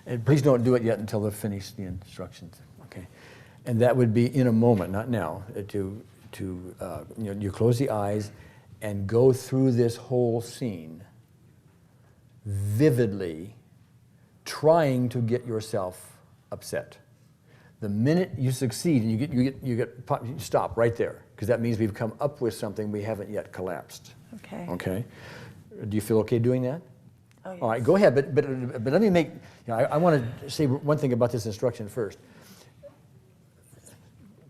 And please don't do it yet until they've finished the instructions, okay? And that would be in a moment, not now, you close the eyes and go through this whole scene vividly, trying to get yourself upset. The minute you succeed and you stop right there, because that means we've come up with something we haven't yet collapsed. Okay. Okay. Do you feel okay doing that? Oh, yes. All right, go ahead. But let me make. I want to say one thing about this instruction first.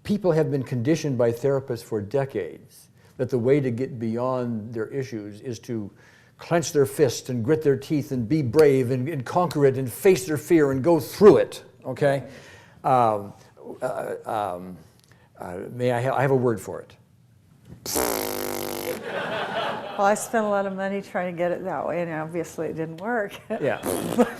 People have been conditioned by therapists for decades that the way to get beyond their issues is to clench their fists and grit their teeth and be brave and conquer it and face their fear and go through it. Okay. I have a word for it. Well, I spent a lot of money trying to get it that way, and obviously it didn't work. Yeah.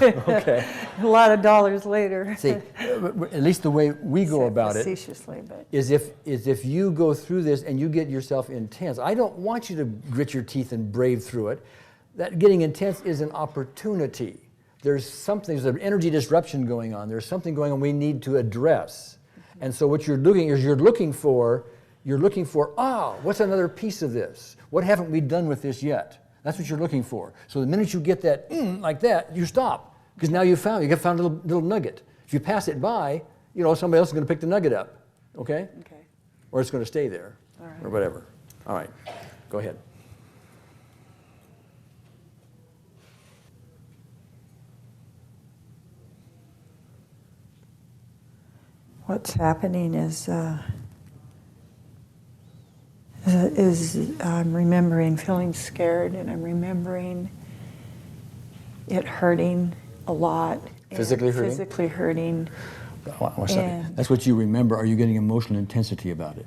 Okay. A lot of dollars later. See, at least the way we go about it facetiously, but is if you go through this and you get yourself intense. I don't want you to grit your teeth and brave through it. That getting intense is an opportunity. There's an energy disruption going on. There's something going on we need to address. And so what you're doing is you're looking for, what's another piece of this? What haven't we done with this yet? That's what you're looking for. So the minute you get that, like that, you stop. Because now you found a little nugget. If you pass it by, somebody else is going to pick the nugget up. Okay? okay. Or it's going to stay there. All right. Or whatever. All right. Go ahead. What's happening is I'm remembering feeling scared, and I'm remembering it hurting a lot. Physically hurting? Physically hurting. That's what you remember. Are you getting emotional intensity about it?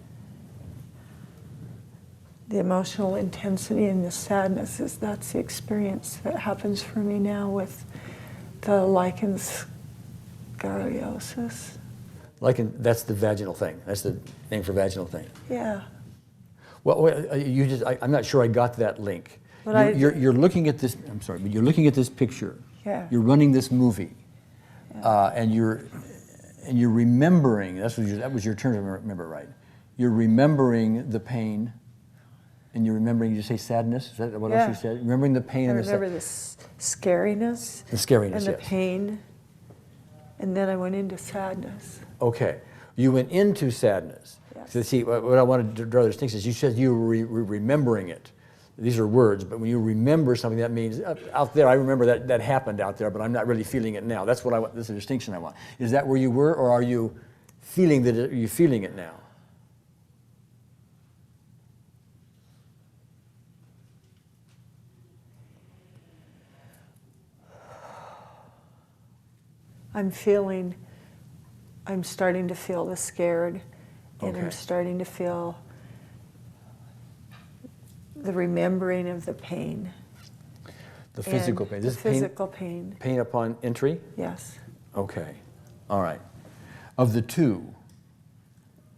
The emotional intensity and the sadness that's the experience that happens for me now with the lichen's scoliosis. That's the vaginal thing. That's the name for vaginal thing. Yeah. Well, I'm not sure I got that link. But you're looking at this. I'm sorry, but you're looking at this picture. Yeah. You're running this movie, Yeah. and you're remembering. That was your term. If I remember right. You're remembering the pain, and you're remembering. You say sadness. Is that what else you said? Remembering the pain. I and remember the scariness. The scariness. And the yes. pain, and then I went into sadness. Okay, you went into sadness. Yes. So see, what I wanted to draw the distinction is you said you were remembering it. These are words, but when you remember something, that means out there. I remember that happened out there, but I'm not really feeling it now. That's what I want. This is a distinction I want. Is that where you were, or are you feeling that? Are you feeling it now? I'm starting to feel the scared, and Okay. I'm starting to feel the remembering of the pain. The physical And pain. The This physical pain. pain upon entry? Yes. Okay. All right. Of the two,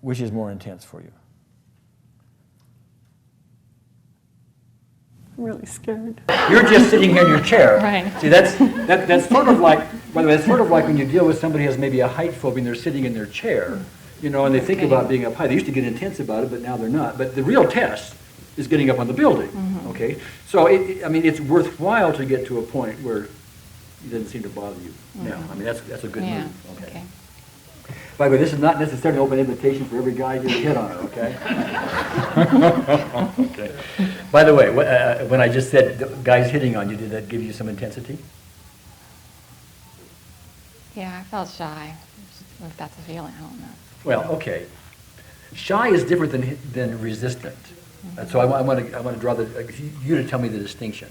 which is more intense for you? I'm really scared. You're just sitting here in your chair. Right. See, that's sort of like, by the way, it's sort of like when you deal with somebody who has maybe a height phobia and they're sitting in their chair, and they think Okay. about being up high. They used to get intense about it, but now they're not. But the real test is getting up on the building, okay? So, it's worthwhile to get to a point where it doesn't seem to bother you now. I mean, that's a good Yeah, move, okay. By the way, this is not necessarily an open invitation for every guy to hit on her, okay? Okay. By the way, when I just said guys hitting on you, did that give you some intensity? Yeah, I felt shy. If that's a feeling, I don't know. Well, okay. Shy is different than resistant. So I want to draw you to tell me the distinction.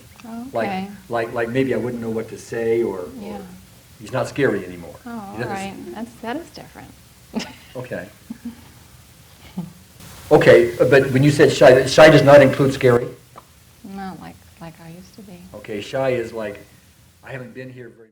Okay. Like maybe I wouldn't know what to say, or he's not scary anymore. Oh, all He doesn't- right. That is different. Okay. Okay, but when you said shy does not include scary? Not like I used to be. Okay, shy is like, I haven't been here very